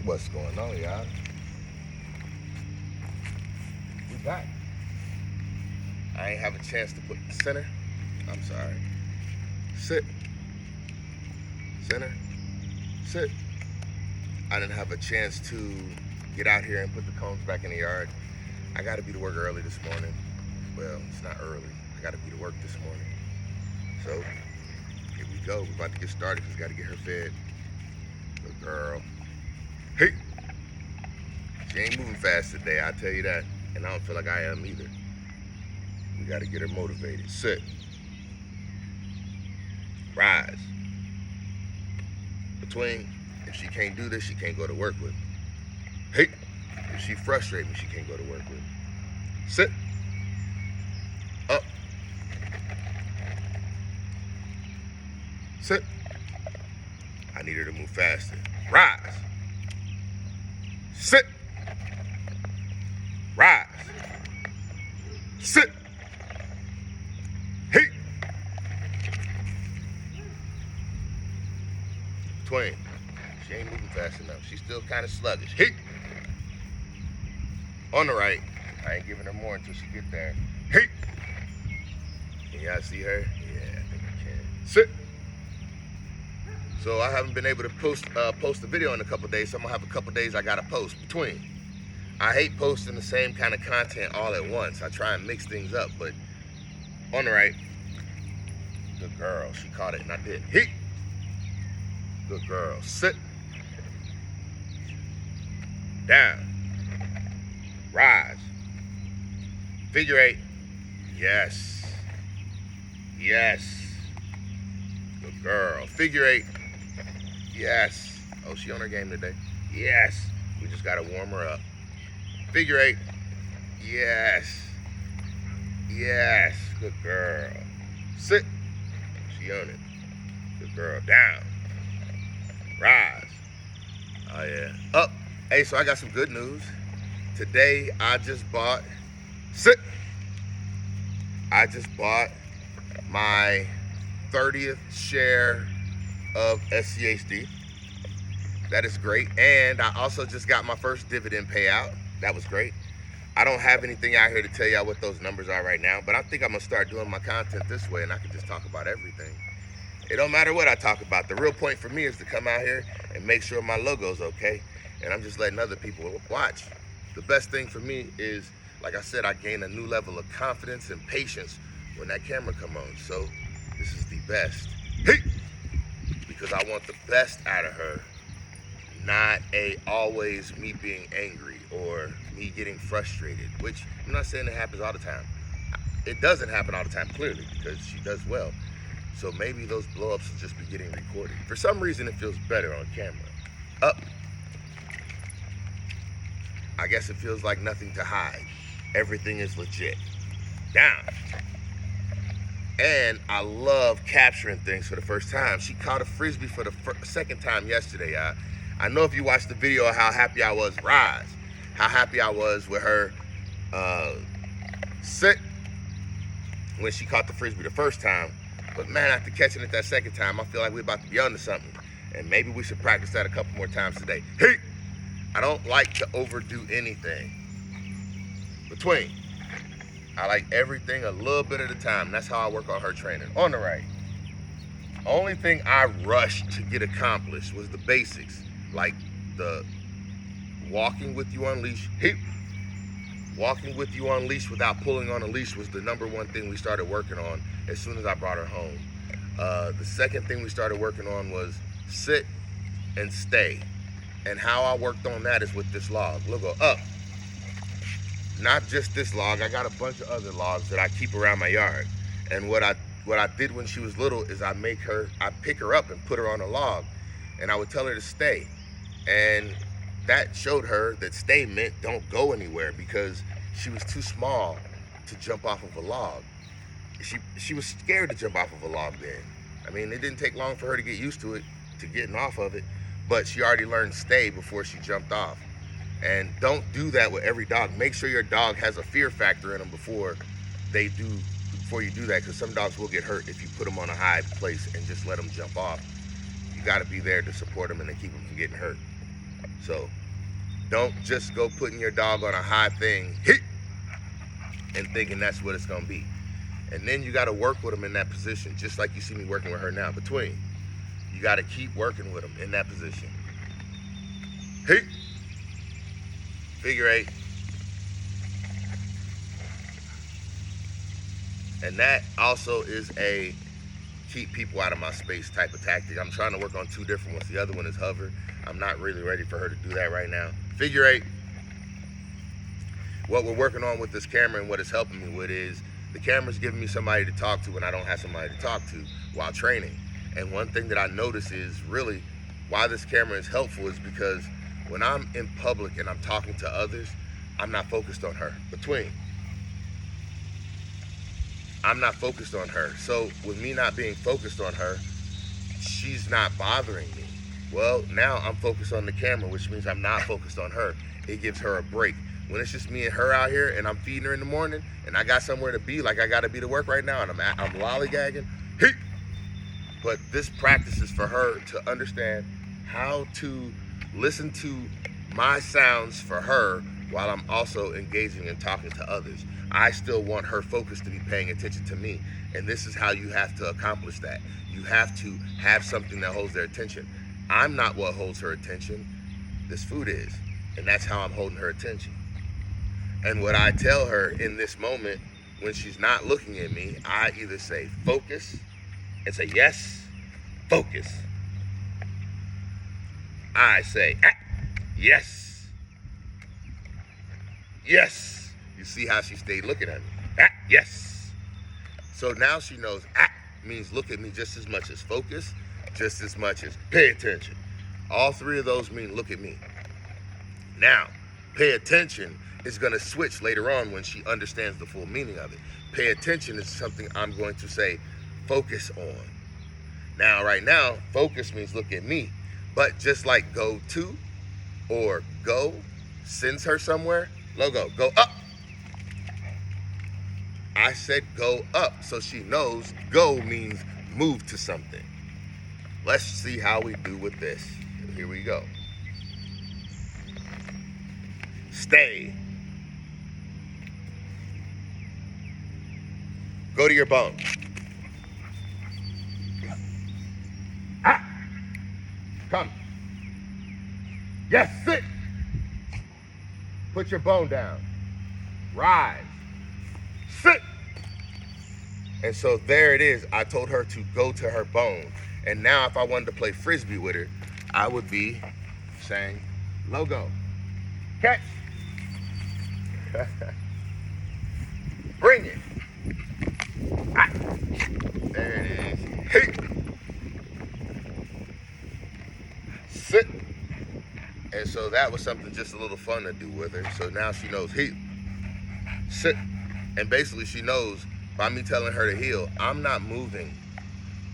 What's going on, y'all? We back. I ain't have a chance to put center. I'm sorry. Sit. Center. Sit. I didn't have a chance to get out here and put the cones back in the yard. I gotta be to work early this morning. Well, it's not early. I gotta be to work this morning. So, here we go. We're about to get started because we gotta get her fed. Good girl. Hey! She ain't moving fast today, I'll tell you that. And I don't feel like I am either. We gotta get her motivated. Sit. Rise. Between. If she can't do this, she can't go to work with me. Hey! If she frustrates me, she can't go to work with me. Sit. Up. Sit. I need her to move faster. Rise. Sit. Rise. Sit. Hey. Twain. She ain't moving fast enough. She's still kind of sluggish. Hey. On the right. I ain't giving her more until she get there. Hey. Can y'all see her? Yeah, I think I can. Sit. So I haven't been able to post a video in a couple days, so I'm gonna have a couple days I gotta post between. I hate posting the same kind of content all at once. I try and mix things up, but on the right, good girl, she caught it and I did. Hey, good girl, sit, down, rise, figure eight, yes, yes, good girl, figure eight, yes. Oh, she on her game today, yes. We just gotta warm her up. Figure eight. Yes. Yes. Good girl. Sit. She on it. Good girl. Down. Rise. Oh, yeah. Up. Hey, so I got some good news. Today, I just bought... Sit. I just bought my 30th share of SCHD. That is great. And I also just got my first dividend payout. That was great. I don't have anything out here to tell y'all what those numbers are right now, but I think I'm gonna start doing my content this way and I can just talk about everything. It don't matter what I talk about. The real point for me is to come out here and make sure my logo's okay. And I'm just letting other people watch. The best thing for me is, like I said, I gain a new level of confidence and patience when that camera come on. So this is the best. Hey! Because I want the best out of her. Not always me being angry or me getting frustrated, which I'm not saying it happens all the time. It doesn't happen all the time, clearly, because she does well. So maybe those blow-ups will just be getting recorded. For some reason, it feels better on camera. Up. I guess it feels like nothing to hide. Everything is legit. Down. And I love capturing things for the first time. She caught a Frisbee for the second time yesterday, y'all. I know if you watched the video of how happy I was, rise, how happy I was with her sit when she caught the Frisbee the first time. But man, after catching it that second time, I feel like we're about to be onto something. And maybe we should practice that a couple more times today. Hey, I don't like to overdo anything. Between, I like everything a little bit at a time. That's how I work on her training. On the right. Only thing I rushed to get accomplished was the basics. Like the walking with you on leash. Hey, walking with you on leash without pulling on a leash was the number one thing we started working on as soon as I brought her home. The second thing we started working on was sit and stay. And how I worked on that is with this log. Look, go up. Not just this log. I got a bunch of other logs that I keep around my yard. And what I did when she was little is I pick her up and put her on a log. And I would tell her to stay. And that showed her that stay meant don't go anywhere because she was too small to jump off of a log. She was scared to jump off of a log then. I mean, it didn't take long for her to get used to it, to getting off of it, but she already learned stay before she jumped off. And don't do that with every dog. Make sure your dog has a fear factor in them before you do that, because some dogs will get hurt if you put them on a high place and just let them jump off. You got to be there to support them and to keep them from getting hurt. So don't just go putting your dog on a high thing and thinking that's what it's gonna be. And then you gotta work with them in that position, just like you see me working with her now. Between, you gotta keep working with them in that position. Figure 8. And that also is a keep people out of my space type of tactic. I'm trying to work on 2 different ones. The other one is hover. I'm not really ready for her to do that right now. Figure 8. What we're working on with this camera and what it's helping me with is the camera's giving me somebody to talk to when I don't have somebody to talk to while training. And one thing that I notice is really why this camera is helpful is because when I'm in public and I'm talking to others, I'm not focused on her. Between, I'm not focused on her. So with me not being focused on her, she's not bothering me. Well, now I'm focused on the camera, which means I'm not focused on her. It gives her a break. When it's just me and her out here and I'm feeding her in the morning and I got somewhere to be, like I got to be to work right now and I'm lollygagging, but this practice is for her to understand how to listen to my sounds for her while I'm also engaging and talking to others. I still want her focus to be paying attention to me. And this is how you have to accomplish that. You have to have something that holds their attention. I'm not what holds her attention. This food is. And that's how I'm holding her attention. And what I tell her in this moment, when she's not looking at me, I either say focus and say yes, focus. I say yes, yes. You see how she stayed looking at me? Yes. So now she knows means look at me just as much as focus, just as much as pay attention. All 3 of those mean look at me. Now, pay attention is going to switch later on when she understands the full meaning of it. Pay attention is something I'm going to say focus on. Now, right now, focus means look at me. But just like go to or go sends her somewhere, logo, go up. I said go up, so she knows go means move to something. Let's see how we do with this. Here we go. Stay. Go to your bone. Come. Yes, sit. Put your bone down. Rise. Sit. And so there it is. I told her to go to her bone. And now if I wanted to play Frisbee with her, I would be saying, logo. Catch. Bring it. There it is. Hey. Sit. And so that was something just a little fun to do with her. So now she knows heel. Sit. And basically she knows by me telling her to heel, I'm not moving.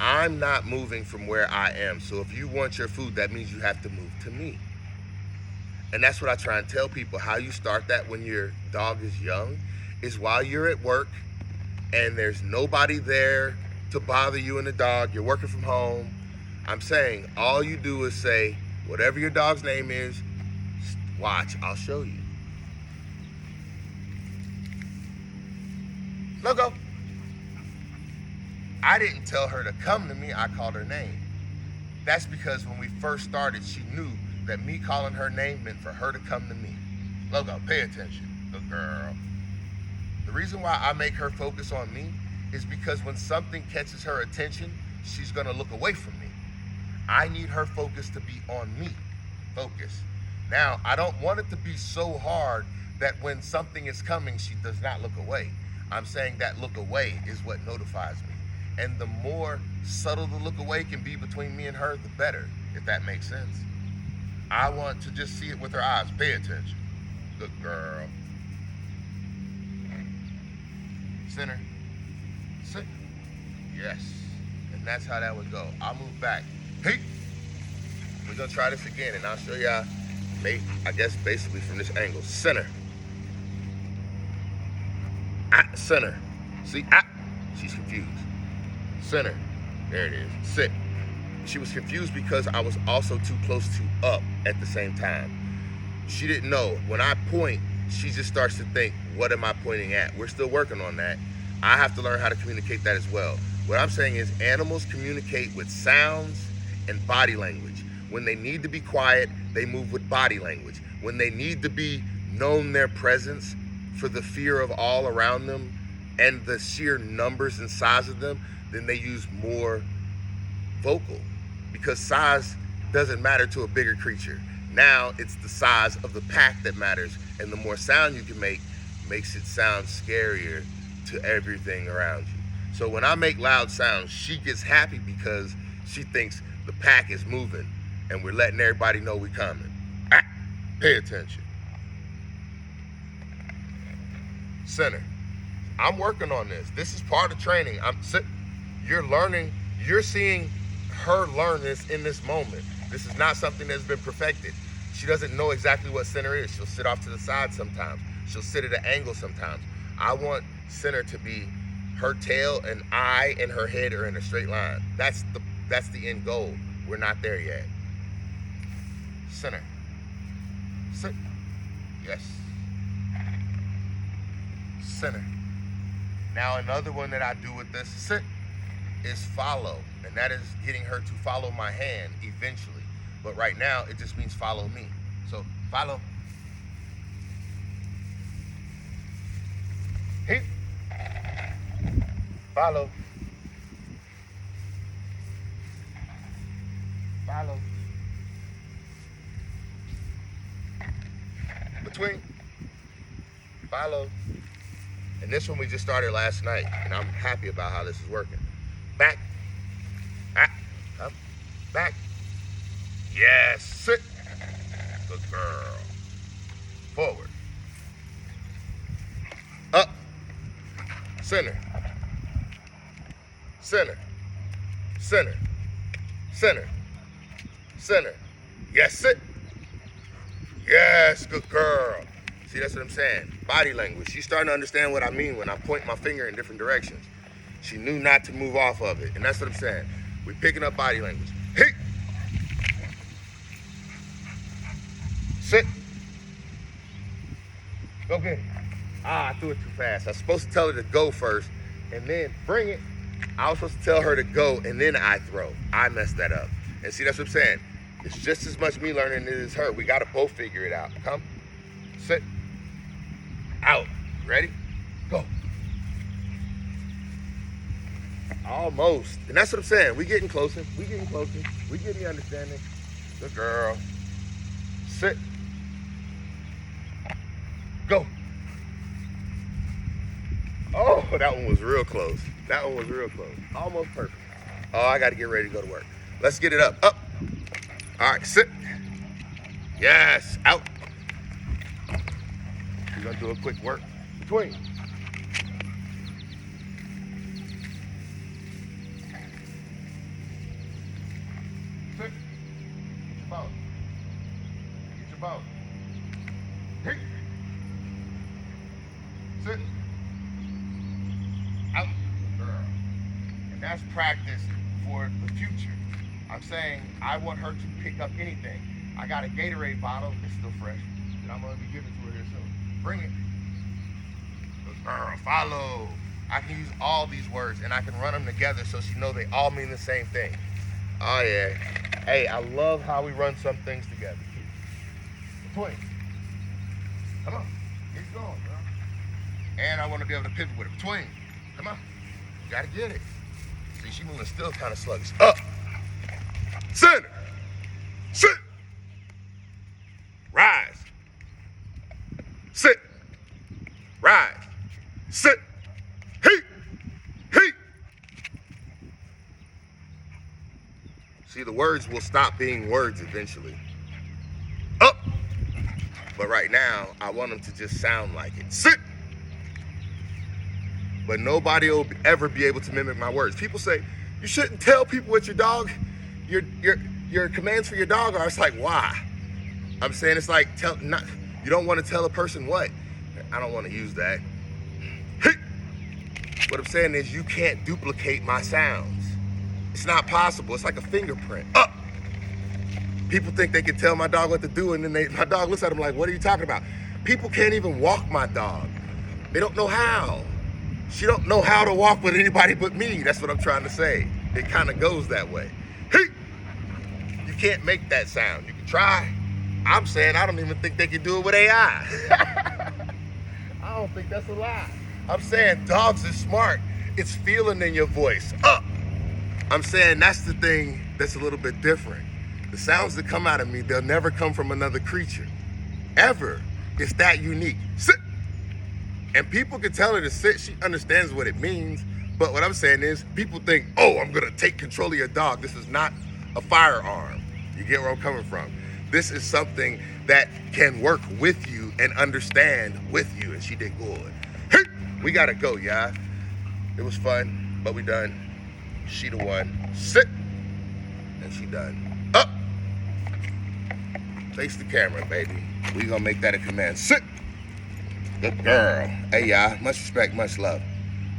I'm not moving from where I am. So if you want your food, that means you have to move to me. And that's what I try and tell people. How you start that when your dog is young is while you're at work and there's nobody there to bother you and the dog. You're working from home. I'm saying all you do is say, whatever your dog's name is, watch, I'll show you. Logo. I didn't tell her to come to me, I called her name. That's because when we first started, she knew that me calling her name meant for her to come to me. Logo, pay attention, good girl. The reason why I make her focus on me is because when something catches her attention, she's gonna look away from me. I need her focus to be on me, focus. Now, I don't want it to be so hard that when something is coming, she does not look away. I'm saying that look away is what notifies me. And the more subtle the look away can be between me and her, the better, if that makes sense. I want to just see it with her eyes. Pay attention. Good girl. Center. Sit. Yes. And that's how that would go. I'll move back. Hey. We're going to try this again, and I'll show y'all, I guess, basically from this angle. Center. Center. See? She's confused. Center. There it is. Sit. She was confused because I was also too close to up at the same time. She didn't know. When I point, she just starts to think, what am I pointing at? We're still working on that. I have to learn how to communicate that as well. What I'm saying is animals communicate with sounds and body language. When they need to be quiet, they move with body language. When they need to be known their presence for the fear of all around them and the sheer numbers and size of them, then they use more vocal, because size doesn't matter to a bigger creature. Now it's the size of the pack that matters, and the more sound you can make makes it sound scarier to everything around you. So when I make loud sounds, she gets happy because she thinks the pack is moving and we're letting everybody know we're coming. Pay attention. Center. I'm working on this. This is part of training. You're learning, you're seeing her learn this in this moment. This is not something that's been perfected. She doesn't know exactly what center is. She'll sit off to the side sometimes. She'll sit at an angle sometimes. I want center to be her tail and eye and her head are in a straight line. That's the end goal. We're not there yet. Center. Sit. Yes. Center. Now another one that I do with this sit is follow, and that is getting her to follow my hand eventually. But right now it just means follow me. So follow. Hit. Follow. Follow. Between. Follow. And this one we just started last night, and I'm happy about how this is working. Back. Up. Back. Yes. Sit. Good girl. Forward. Up. Center. Center. Center. Center. Center. Yes, sit. Yes, good girl. See, that's what I'm saying. Body language. She's starting to understand what I mean when I point my finger in different directions. She knew not to move off of it, and that's what I'm saying. We're picking up body language. Hey. Sit. Go get it. I threw it too fast. I was supposed to tell her to go first, and then bring it. I was supposed to tell her to go, and then I throw. I messed that up. And see, that's what I'm saying. It's just as much me learning as it is her. We got to both figure it out. Come. Sit. Out. Ready? Go. Almost. And that's what I'm saying. We getting closer. We getting closer. We getting the understanding. Good girl. Sit. Go. Oh, that one was real close. That one was real close. Almost perfect. Oh, I got to get ready to go to work. Let's get it up. Up. All right, sit. Yes. Out. We're going to do a quick work. Between. Sit. Get your bone. Get your bone. Hit. Sit. Out. Girl. And that's practice for the future. I'm saying I want her to pick up anything. I got a Gatorade bottle, it's still fresh, and I'm gonna be giving it to her here soon. Bring it. Good girl, follow. I can use all these words and I can run them together so she knows they all mean the same thing. Oh yeah. Hey, I love how we run some things together. Between. Come on, get going, bro. And I want to be able to pivot with it. Between. Come on. You gotta get it. See, she moving still kind of sluggish. Up. Center. Sit. Rise. Sit. Rise. Sit. Heat. Heat. See, the words will stop being words eventually. Up. But right now, I want them to just sound like it. Sit. But nobody will ever be able to mimic my words. People say, you shouldn't tell people what your dog, your commands for your dog are. It's like, why? I'm saying it's like, you don't want to tell a person what? I don't want to use that. What I'm saying is you can't duplicate my sounds. It's not possible. It's like a fingerprint. Up. People think they can tell my dog what to do, and then my dog looks at them like, what are you talking about? People can't even walk my dog. They don't know how. She don't know how to walk with anybody but me. That's what I'm trying to say. It kind of goes that way. Hey! You can't make that sound. You can try. I'm saying I don't even think they can do it with AI. I don't think that's a lie. I'm saying dogs are smart. It's feeling in your voice. Up. I'm saying that's the thing that's a little bit different. The sounds that come out of me, they'll never come from another creature. Ever. It's that unique. Sit. And people can tell her to sit. She understands what it means. But what I'm saying is, people think, oh, I'm going to take control of your dog. This is not a firearm. You get where I'm coming from? This is something that can work with you and understand with you. And she did good. Hey, we got to go, y'all. It was fun, but we done. She the one. Sit. And she done. Up. Face the camera, baby. We gonna make that a command. Sit. Good girl. Hey, y'all. Much respect, much love.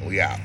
We out.